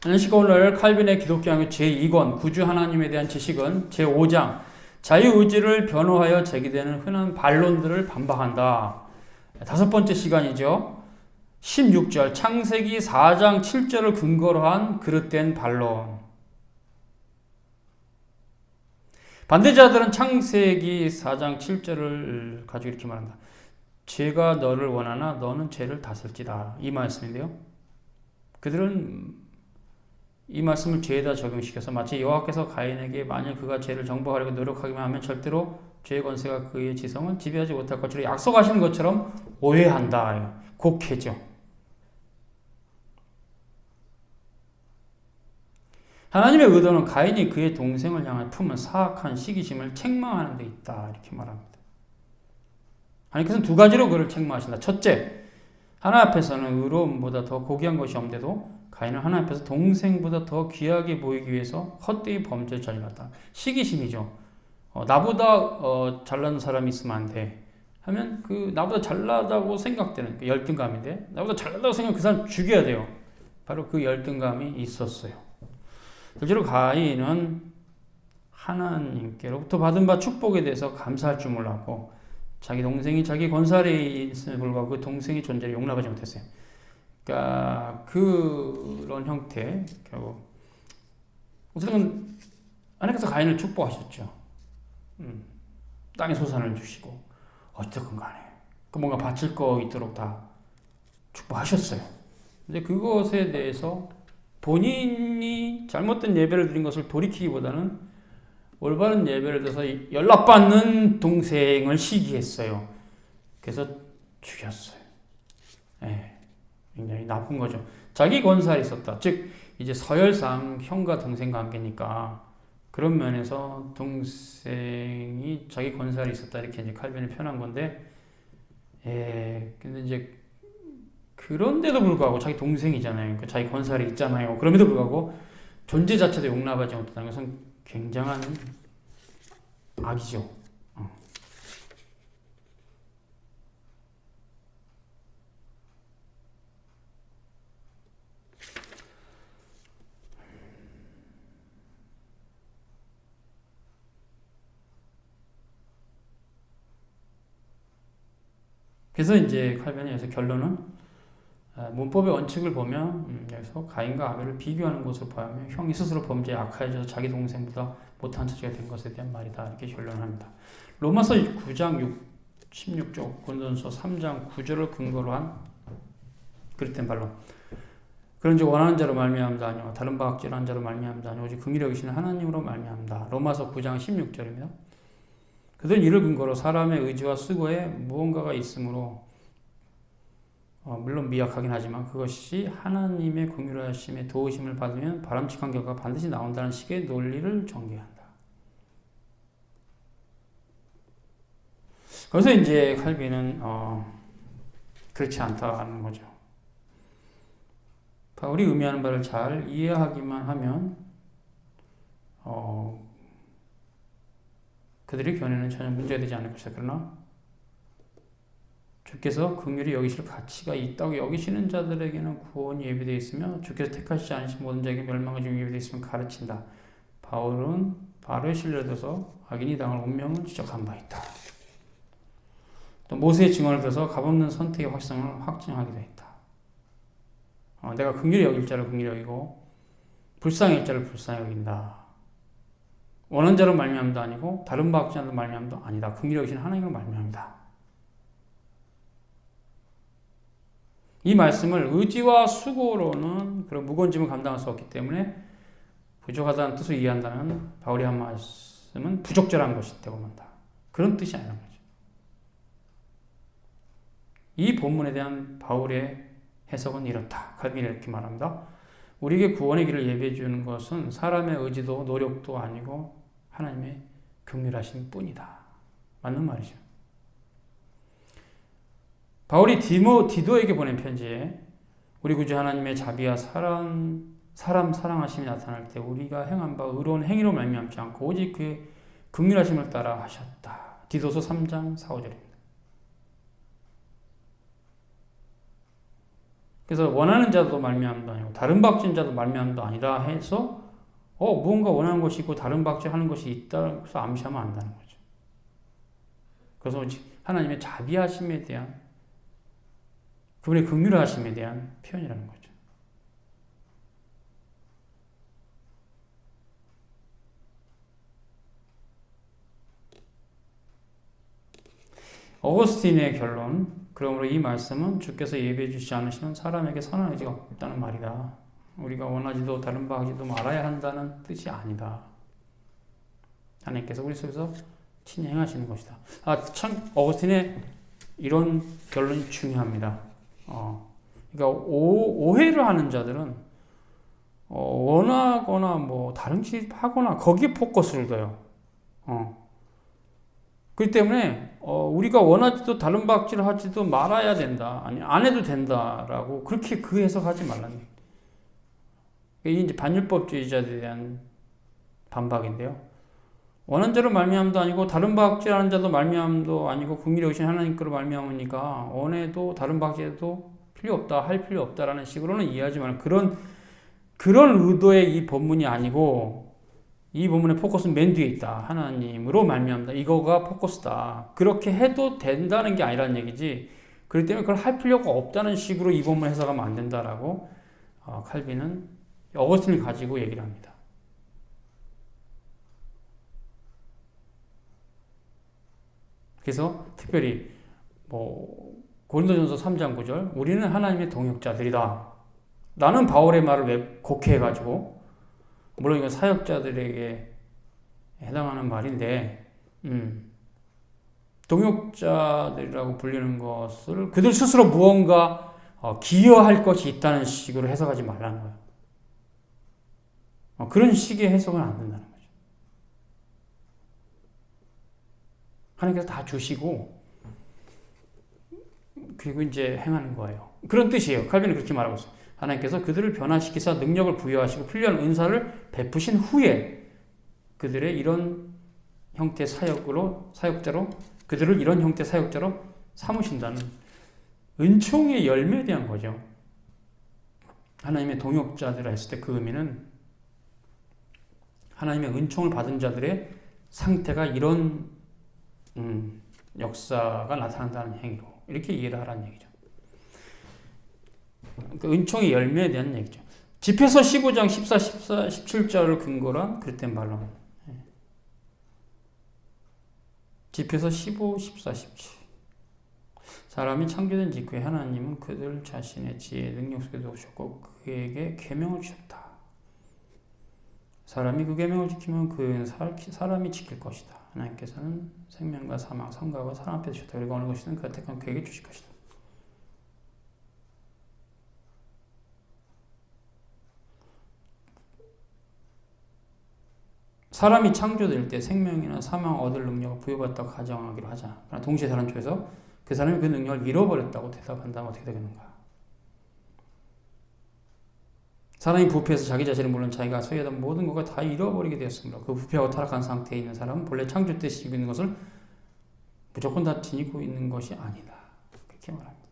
안녕하십니까. 오늘 칼빈의 기독교양의 제2권 구주 하나님에 대한 지식은 제5장 자유의지를 변호하여 제기되는 흔한 반론들을 반박한다. 다섯 번째 시간이죠. 16절 창세기 4장 7절을 근거로 한 그릇된 반론. 반대자들은 창세기 4장 7절을 가지고 이렇게 말한다. 죄가 너를 원하나 너는 죄를 다스릴지다. 이 말씀인데요. 그들은 이 말씀을 죄에다 적용시켜서 마치 여호와께서 가인에게 만일 그가 죄를 정복하려고 노력하기만 하면 절대로 죄의 권세가 그의 지성을 지배하지 못할 것처럼 약속하시는 것처럼 오해한다. 곡해죠. 하나님의 의도는 가인이 그의 동생을 향해 품은 사악한 시기심을 책망하는 데 있다. 이렇게 말합니다. 하나님께서는 두 가지로 그를 책망하신다. 첫째, 하나님 앞에서는 의로움보다 더 고귀한 것이 없는데도 가인은 하나님 앞에서 동생보다 더 귀하게 보이기 위해서 헛되이 범죄를 저질렀다. 시기심이죠. 나보다 잘난 사람이 있으면 안 돼. 하면 그 나보다 잘나다고 생각되는 그 열등감인데 나보다 잘나다고 생각하면 그 사람 죽여야 돼요. 바로 그 열등감이 있었어요. 실제로 가인은 하나님께로부터 받은 바 축복에 대해서 감사할 줄 몰랐고 자기 동생이 자기 권살에 있음에 불구하고 그 동생의 존재를 용납하지 못했어요. 그러니까 그런 형태 결국 어쨌든 하나님께서 가인을 축복하셨죠. 땅의 소산을 주시고 어쨌든 간에 그 뭔가 바칠 거 있도록 다 축복하셨어요. 근데 그것에 대해서 본인이 잘못된 예배를 드린 것을 돌이키기보다는 올바른 예배를 드려서 연락받는 동생을 시기했어요. 그래서 죽였어요. 네. 굉장히 나쁜 거죠. 자기 권살이 있었다. 즉 이제 서열상 형과 동생 관계니까 그런 면에서 동생이 자기 권살이 있었다 이렇게 이제 칼빈이 표현한 건데, 근데 이제 그런데도 불구하고 자기 동생이잖아요. 그러니까 자기 권살이 있잖아요. 그럼에도 불구하고 존재 자체도 용납하지 못한다는 것은 굉장한 악이죠. 그래서 이제 칼빈이 여기서 결론은 문법의 원칙을 보면 여기서 가인과 아벨을 비교하는 것으로 보면 형이 스스로 범죄에 악하여져서 자기 동생보다 못한 처지가 된 것에 대한 말이다. 이렇게 결론합니다. 로마서 9장 16절, 고린도전서 3장 9절을 근거로 한 그릇된 반론. 그런지 원하는 자로 말미암다 아니요 다른 바 악질한 자로 말미암다 아니요 오직 긍휼히 여기시는 하나님으로 말미암다. 로마서 9장 16절입니다. 그들은 이를 근거로 사람의 의지와 수고에 무언가가 있으므로 물론 미약하긴 하지만 그것이 하나님의 긍휼하심의 도우심을 받으면 바람직한 결과가 반드시 나온다는 식의 논리를 전개한다. 그래서 이제 칼빈은 그렇지 않다는 거죠. 바울이 의미하는 바를 잘 이해하기만 하면 그들의 견해는 전혀 문제가 되지 않을 것이다. 그러나 주께서 긍휼히 여기실 가치가 있다고 여기시는 자들에게는 구원이 예비되어 있으며 주께서 택하시지 않으신 모든 자에게 멸망이 예비되어 있으면 가르친다. 바울은 바로의 신뢰를 들어서 악인이 당할 운명을 지적한 바 있다. 또 모세의 증언을 들어서 값없는 선택의 확실성을 확증하기도 했다. 내가 긍휼히 여길 자를 긍휼히 여기고 불쌍히 여길 자를 불쌍히 여긴다. 원하는 자로 말미암도 아니고 다른 바 악자로 말미암도 아니다. 긍휼히 여기시는 하나님으로 말미암다. 이 말씀을 의지와 수고로는 그런 무거운 짐을 감당할 수 없기 때문에 부족하다는 뜻을 이해한다면 바울이 한 말씀은 부적절한 것이 되고 만다. 그런 뜻이 아니라는 거죠. 이 본문에 대한 바울의 해석은 이렇다. 칼빈이 이렇게 말합니다. 우리에게 구원의 길을 예비해 주는 것은 사람의 의지도 노력도 아니고 하나님의 긍휼하심 뿐이다. 맞는 말이죠. 바울이 디도에게 보낸 편지에 우리 구주 하나님의 자비와 사람 사랑하심이 나타날 때 우리가 행한 바 의로운 행위로 말미암지 않고 오직 그의 긍휼하심을 따라 하셨다. 디도서 3장 4, 5절입니다. 그래서 원하는 자도 말미암도 아니고 다른 박지는 자도 말미암도 아니라 해서 무언가 원하는 것이 있고 다른 박지하는 것이 있다고 해서 암시하면 안 된다는 거죠. 그래서 하나님의 자비하심에 대한 그분의 긍휼하심에 대한 표현이라는 거죠. 어거스틴의 결론. 그러므로 이 말씀은 주께서 예배해 주시지 않으시면 사람에게 선한 의지가 없다는 말이다. 우리가 원하지도 다른 바 하지도 말아야 한다는 뜻이 아니다. 하나님께서 우리 속에서 친히 행하시는 것이다. 참 어거스틴의 이런 결론이 중요합니다. 그러니까 오해를 하는 자들은 원하거나 뭐 다른 짓 하거나 거기에 포커스를 둬요. 그렇기 때문에 우리가 원하지도 다른 박질을 하지도 말아야 된다. 아니 안 해도 된다라고 그렇게 그 해석하지 말라는 얘기예요. 이게 이제 반율법주의자들에 대한 반박인데요. 원한 자로 말미암도 아니고 다른 박질하는 자도 말미암도 아니고 긍휼히 여기신 하나님께로 말미암으니까 원해도 다른 박질해도 필요 없다, 할 필요 없다라는 식으로는 이해하지만 그런 의도의 이 본문이 아니고 이 본문의 포커스는 맨 뒤에 있다. 하나님으로 말미암다. 이거가 포커스다. 그렇게 해도 된다는 게 아니라는 얘기지. 그렇기 때문에 그걸 할 필요가 없다는 식으로 이 본문 해석하면 안 된다라고 칼빈은 어거스틴을 가지고 얘기를 합니다. 그래서 특별히 고린도전서 3장 9절 우리는 하나님의 동역자들이다. 라는 바울의 말을 왜 곡해해가지고 물론 이건 사역자들에게 해당하는 말인데 동역자들이라고 불리는 것을 그들 스스로 무언가 기여할 것이 있다는 식으로 해석하지 말라는 거예요. 그런 식의 해석은 안 된다는 거죠. 하나님께서 다 주시고 그리고 이제 행하는 거예요. 그런 뜻이에요. 칼빈은 그렇게 말하고 있어요. 하나님께서 그들을 변화시키사 능력을 부여하시고 필요한 은사를 베푸신 후에 그들의 이런 형태 사역자로 그들을 이런 형태 사역자로 삼으신다는 은총의 열매에 대한 거죠. 하나님의 동역자들이라 했을 때 그 의미는 하나님의 은총을 받은 자들의 상태가 이런 역사가 나타난다는 행위로 이렇게 이해를 하라는 얘기죠. 그 은총의 열매에 대한 얘기죠. 집회서 15장 14, 17절을 근거로 한 그릇된 말로 집회서 15, 14, 17 사람이 창조된 직후에 하나님은 그들 자신의 지혜, 능력 속에 두셨고 그에게 계명을 주셨다. 사람이 그 계명을 지키면 그 사람이 지킬 것이다. 하나님께서는 생명과 사망, 성과와 사람 앞에 주셨다. 그리고 어느 것이든 그가 택한 그에게 주실 것이다. 사람이 창조될 때 생명이나 사망 얻을 능력을 부여받았다고 가정하기로 하자. 그러나 동시에 다른 쪽에서 그 사람이 그 능력을 잃어버렸다고 대답한다면 어떻게 되겠는가? 사람이 부패해서 자기 자신을 물론 자기가 소유하던 모든 것을 다 잃어버리게 되었으므로 그 부패하고 타락한 상태에 있는 사람은 본래 창조 때 지니고 있는 것을 무조건 다 지니고 있는 것이 아니다. 그렇게 말합니다.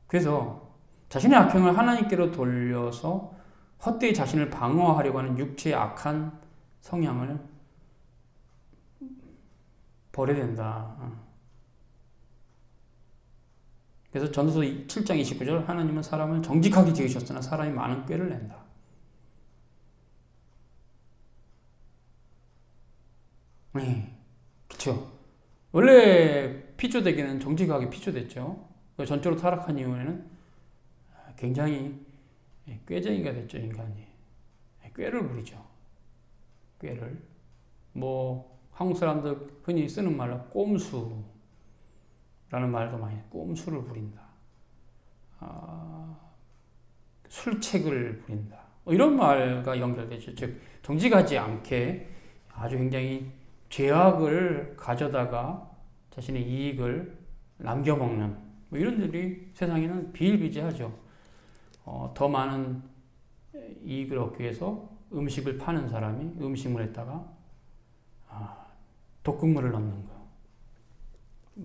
그래서 자신의 악행을 하나님께로 돌려서 헛되이 자신을 방어하려고 하는 육체의 악한 성향을 버려야 된다. 그래서 전도서 7장 29절 하나님은 사람을 정직하게 지으셨으나 사람이 많은 꾀를 낸다. 그렇죠. 원래 피조되기는 정직하게 피조됐죠. 전적으로 타락한 이후에는 굉장히 꾀쟁이가 됐죠, 인간이. 꾀를 부리죠. 꾀를. 한국 사람들 흔히 쓰는 말로 꼼수라는 말도 많이 해요. 꼼수를 부린다. 술책을 부린다. 이런 말과 연결되죠. 즉 정직하지 않게 아주 굉장히 죄악을 가져다가 자신의 이익을 남겨먹는 이런 일이 세상에는 비일비재하죠. 더 많은 이익을 얻기 위해서 음식을 파는 사람이 음식물에다가 독극물을 넣는 거.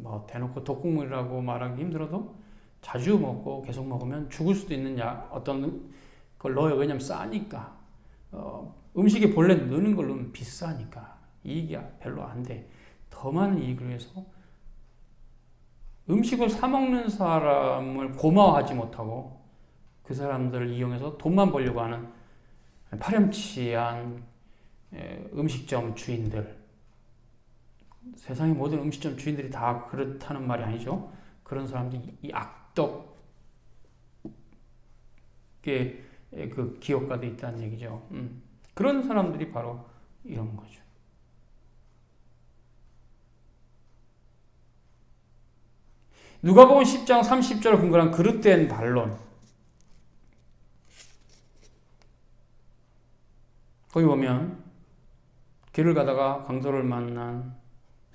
뭐 대놓고 독극물이라고 말하기 힘들어도 자주 먹고 계속 먹으면 죽을 수도 있는 어떤 걸 넣어요. 왜냐면 싸니까. 음식에 본래 넣는 걸 넣으면 비싸니까 이익이 별로 안 돼. 더 많은 이익을 위해서 음식을 사 먹는 사람을 고마워하지 못하고 그 사람들을 이용해서 돈만 벌려고 하는 파렴치한 음식점 주인들, 세상의 모든 음식점 주인들이 다 그렇다는 말이 아니죠. 그런 사람들이 이 악덕의 그 기업가도 있다는 얘기죠. 그런 사람들이 바로 이런 거죠. 누가복음 10장 30절을 근거로 한 그릇된 반론. 거기 보면 길을 가다가 강도를 만난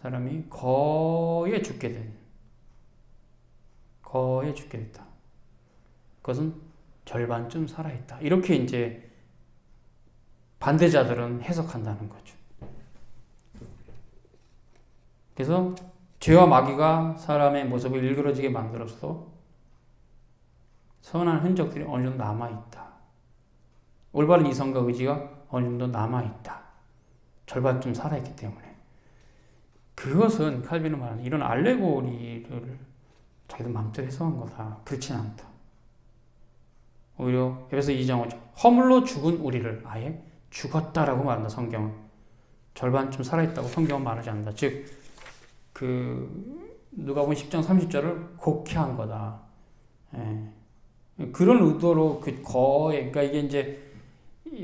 사람이 거의 죽게 됐다. 그것은 절반쯤 살아있다. 이렇게 이제 반대자들은 해석한다는 거죠. 그래서 죄와 마귀가 사람의 모습을 일그러지게 만들어서도 선한 흔적들이 어느 정도 남아있다. 올바른 이성과 의지가 어느 정도 남아있다. 절반쯤 살아있기 때문에. 그것은 칼빈은 말하는 이런 알레고리를 자기들 마음대로 해석한 거다. 그렇진 않다. 오히려 에베소 2장 5절 허물로 죽은 우리를 아예 죽었다라고 말한다. 성경은. 절반쯤 살아있다고 성경은 말하지 않는다. 즉 누가복음 10장 30절을 곡해한 거다. 그런 의도로 그러니까 이게 이제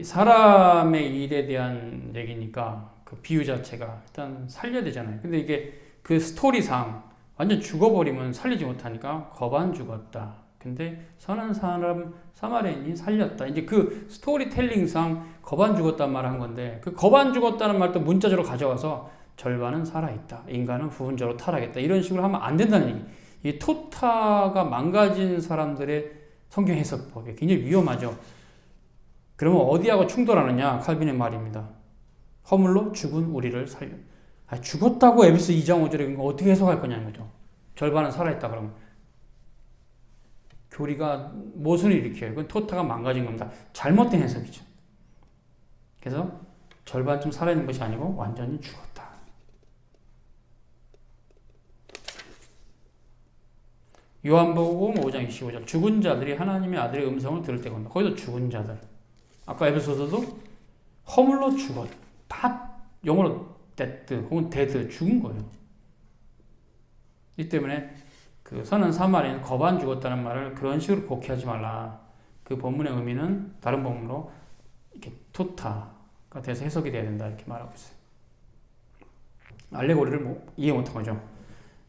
사람의 일에 대한 얘기니까 그 비유 자체가 일단 살려야 되잖아요. 근데 이게 그 스토리상 완전 죽어버리면 살리지 못하니까 거반 죽었다. 근데 선한 사람 사마리아인이 살렸다. 이제 그 스토리텔링상 거반 죽었다는 말을 한 건데 그 거반 죽었다는 말도 문자적으로 가져와서 절반은 살아있다. 인간은 부분적으로 타락했다. 이런 식으로 하면 안 된다는 얘기. 이 토타가 망가진 사람들의 성경 해석법이 굉장히 위험하죠. 그러면 어디하고 충돌하느냐? 칼빈의 말입니다. 허물로 죽은 우리를 살려. 죽었다고 에베소 2장 5절에 어떻게 해석할 거냐는 거죠. 절반은 살아있다 그러면. 교리가 모순을 일으켜요. 그건 토타가 망가진 겁니다. 잘못된 해석이죠. 그래서 절반쯤 살아있는 것이 아니고 완전히 죽었다. 요한복음 5장 25절 죽은 자들이 하나님의 아들의 음성을 들을 때가 온다. 거기도 죽은 자들. 아까 에베소서도 허물로 죽었. 다 영어로 dead 혹은 dead 죽은 거예요. 이 때문에 그 선한 사마리아는 거반 죽었다는 말을 그런 식으로 곡해하지 말라. 그 본문의 의미는 다른 본문으로 이렇게 토타가 돼서 해석이 돼야 된다 이렇게 말하고 있어요. 알레고리를 이해 못한 거죠.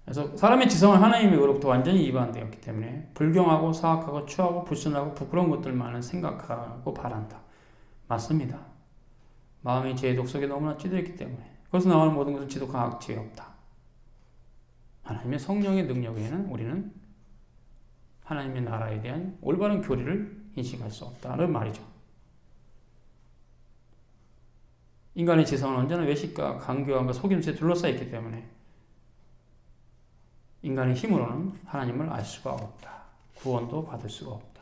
그래서 사람의 지성은 하나님의 의로부터 완전히 이반되었기 때문에 불경하고 사악하고 추하고 불순하고 부끄러운 것들만은 생각하고 바란다. 맞습니다. 마음이 죄의 독속에 너무나 찌들었기 때문에 그것에서 나오는 모든 것은 지독한 악취가 없다. 하나님의 성령의 능력에는 우리는 하나님의 나라에 대한 올바른 교리를 인식할 수 없다는 말이죠. 인간의 지성은 언제나 외식과 강교함과 속임수에 둘러싸여 있기 때문에 인간의 힘으로는 하나님을 알 수가 없다. 구원도 받을 수가 없다.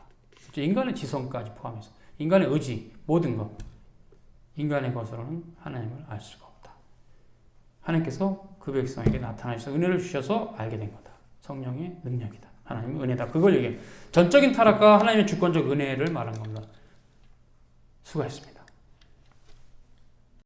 인간의 지성까지 포함해서 인간의 의지, 모든 것 인간의 것으로는 하나님을 알 수가 없다. 하나님께서 그 백성에게 나타나셔서 은혜를 주셔서 알게 된 거다. 성령의 능력이다. 하나님의 은혜다. 그걸 얘기해요. 전적인 타락과 하나님의 주권적 은혜를 말한 겁니다. 수고했습니다.